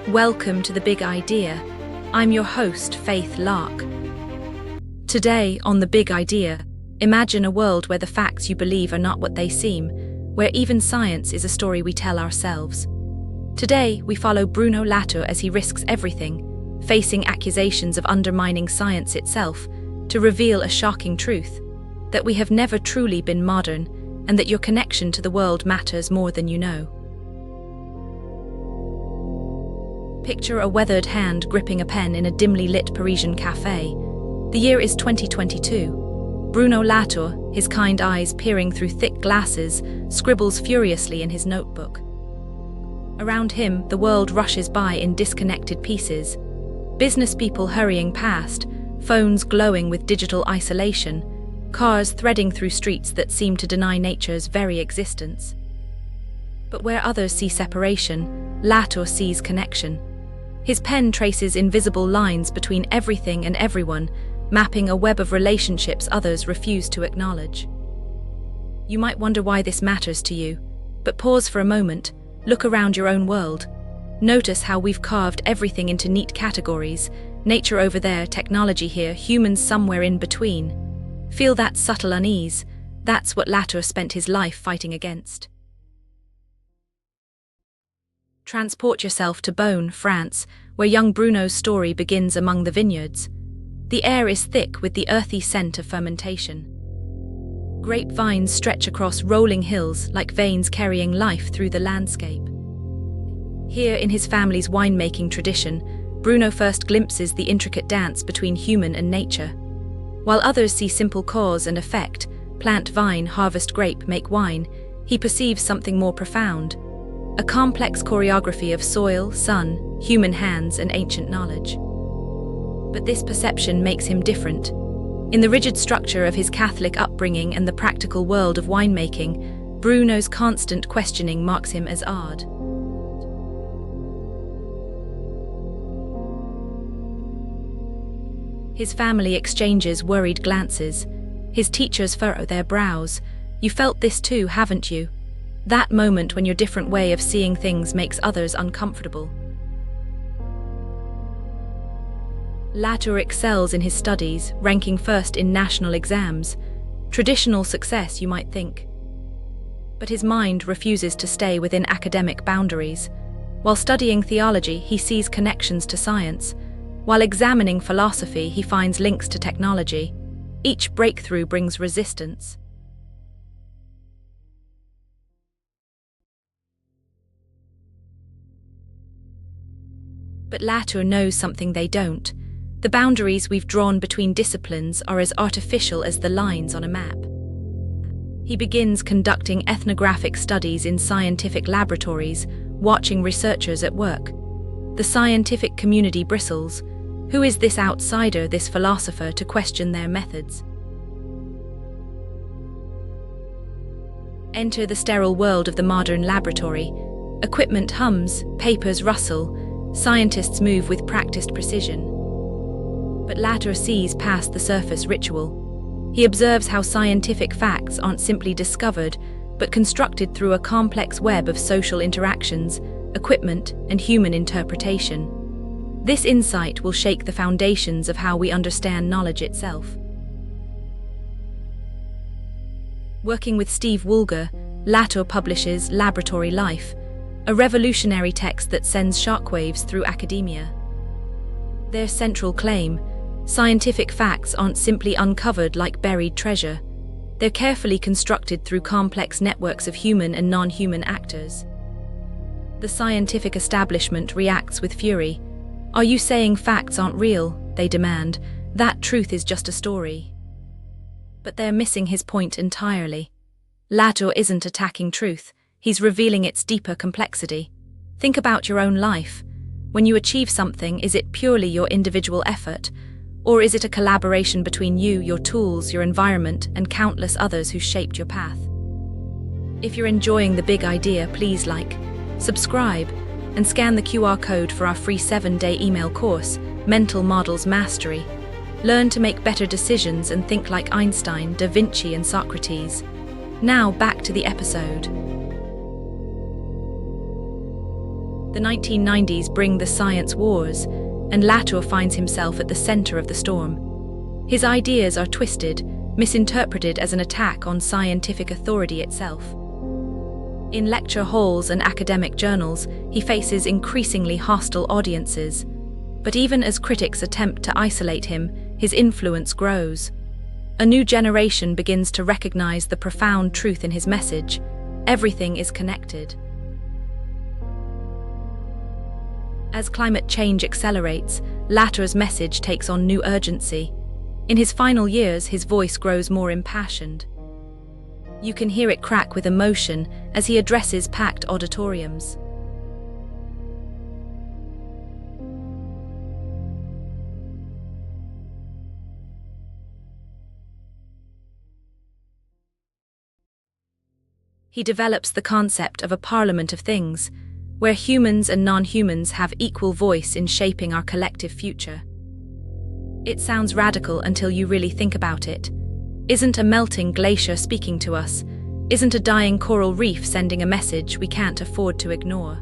Welcome to The Big Idea. I'm your host, Faith Lark. Today, on The Big Idea, imagine a world where the facts you believe are not what they seem, where even science is a story we tell ourselves. Today, we follow Bruno Latour as he risks everything, facing accusations of undermining science itself, to reveal a shocking truth, that we have never truly been modern, and that your connection to the world matters more than you know. Picture a weathered hand gripping a pen in a dimly lit Parisian cafe. The year is 2022. Bruno Latour, his kind eyes peering through thick glasses, scribbles furiously in his notebook. Around him, the world rushes by in disconnected pieces. Business people hurrying past, phones glowing with digital isolation, cars threading through streets that seem to deny nature's very existence. But where others see separation, Latour sees connection. His pen traces invisible lines between everything and everyone, mapping a web of relationships others refuse to acknowledge. You might wonder why this matters to you, but pause for a moment, look around your own world. Notice how we've carved everything into neat categories: nature over there, technology here, humans somewhere in between. Feel that subtle unease? That's what Latour spent his life fighting against. Transport yourself to Beaune, France, where young Bruno's story begins among the vineyards. The air is thick with the earthy scent of fermentation. Grapevines stretch across rolling hills like veins carrying life through the landscape. Here, in his family's winemaking tradition, Bruno first glimpses the intricate dance between human and nature. While others see simple cause and effect, plant vine, harvest grape, make wine, he perceives something more profound. A complex choreography of soil, sun, human hands, and ancient knowledge. But this perception makes him different. In the rigid structure of his Catholic upbringing and the practical world of winemaking, Bruno's constant questioning marks him as odd. His family exchanges worried glances. His teachers furrow their brows. You felt this too, haven't you? That moment when your different way of seeing things makes others uncomfortable. Latour excels in his studies, ranking first in national exams. Traditional success, you might think. But his mind refuses to stay within academic boundaries. While studying theology, he sees connections to science. While examining philosophy, he finds links to technology. Each breakthrough brings resistance. But Latour knows something they don't. The boundaries we've drawn between disciplines are as artificial as the lines on a map. He begins conducting ethnographic studies in scientific laboratories, watching researchers at work. The scientific community bristles. Who is this outsider, this philosopher, to question their methods? Enter the sterile world of the modern laboratory. Equipment hums, papers rustle, scientists move with practiced precision. But Latour sees past the surface ritual. He observes how scientific facts aren't simply discovered, but constructed through a complex web of social interactions, equipment, and human interpretation. This insight will shake the foundations of how we understand knowledge itself. Working with Steve Woolger, Latour publishes Laboratory Life, a revolutionary text that sends shockwaves through academia. Their central claim: scientific facts aren't simply uncovered like buried treasure. They're carefully constructed through complex networks of human and non-human actors. The scientific establishment reacts with fury. Are you saying facts aren't real? They demand. That truth is just a story. But they're missing his point entirely. Latour isn't attacking truth. He's revealing its deeper complexity. Think about your own life. When you achieve something, is it purely your individual effort? Or is it a collaboration between you, your tools, your environment, and countless others who shaped your path? If you're enjoying The Big Idea, please like, subscribe, and scan the QR code for our free 7-day email course, Mental Models Mastery. Learn to make better decisions and think like Einstein, Da Vinci, and Socrates. Now back to the episode. The 1990s bring the science wars, and Latour finds himself at the center of the storm. His ideas are twisted, misinterpreted as an attack on scientific authority itself. In lecture halls and academic journals, he faces increasingly hostile audiences. But even as critics attempt to isolate him, his influence grows. A new generation begins to recognize the profound truth in his message: everything is connected. As climate change accelerates, Latour's message takes on new urgency. In his final years, his voice grows more impassioned. You can hear it crack with emotion as he addresses packed auditoriums. He develops the concept of a parliament of things, where humans and non-humans have equal voice in shaping our collective future. It sounds radical until you really think about it. Isn't a melting glacier speaking to us? Isn't a dying coral reef sending a message we can't afford to ignore?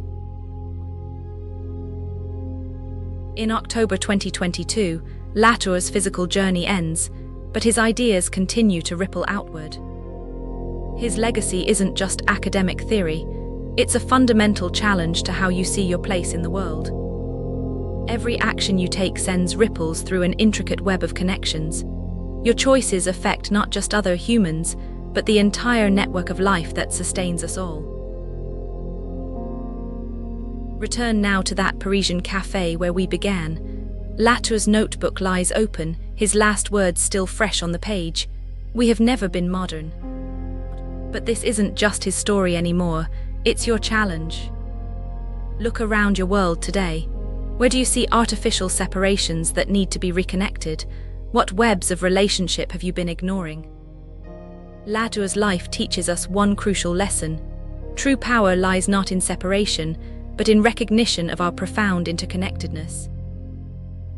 In October 2022, Latour's physical journey ends, but his ideas continue to ripple outward. His legacy isn't just academic theory, it's a fundamental challenge to how you see your place in the world. Every action you take sends ripples through an intricate web of connections. Your choices affect not just other humans, but the entire network of life that sustains us all. Return now to that Parisian cafe where we began. Latour's notebook lies open, his last words still fresh on the page. We have never been modern. But this isn't just his story anymore, it's your challenge. Look around your world today. Where do you see artificial separations that need to be reconnected? What webs of relationship have you been ignoring? Latour's life teaches us one crucial lesson. True power lies not in separation, but in recognition of our profound interconnectedness.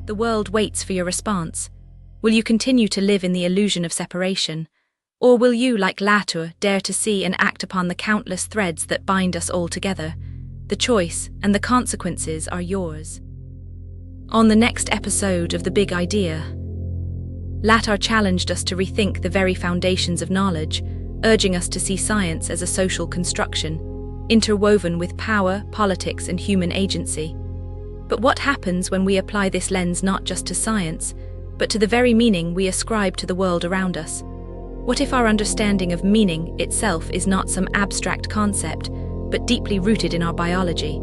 The world waits for your response. Will you continue to live in the illusion of separation? Or will you, like Latour, dare to see and act upon the countless threads that bind us all together? The choice and the consequences are yours. On the next episode of The Big Idea, Latour challenged us to rethink the very foundations of knowledge, urging us to see science as a social construction, interwoven with power, politics, and human agency. But what happens when we apply this lens not just to science, but to the very meaning we ascribe to the world around us? What if our understanding of meaning itself is not some abstract concept, but deeply rooted in our biology?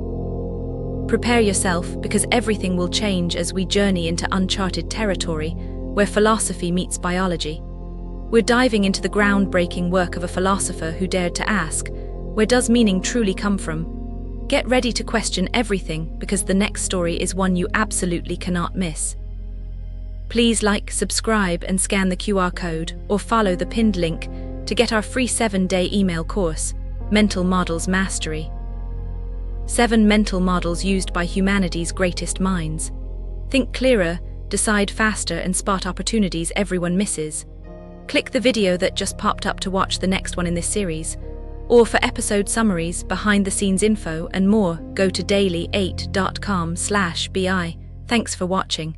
Prepare yourself, because everything will change as we journey into uncharted territory, where philosophy meets biology. We're diving into the groundbreaking work of a philosopher who dared to ask, where does meaning truly come from? Get ready to question everything, because the next story is one you absolutely cannot miss. Please like, subscribe, and scan the QR code, or follow the pinned link to get our free 7-day email course, Mental Models Mastery. 7 mental models used by humanity's greatest minds. Think clearer, decide faster, and spot opportunities everyone misses. Click the video that just popped up to watch the next one in this series. Or for episode summaries, behind-the-scenes info, and more, go to daily8.com/bi. Thanks for watching.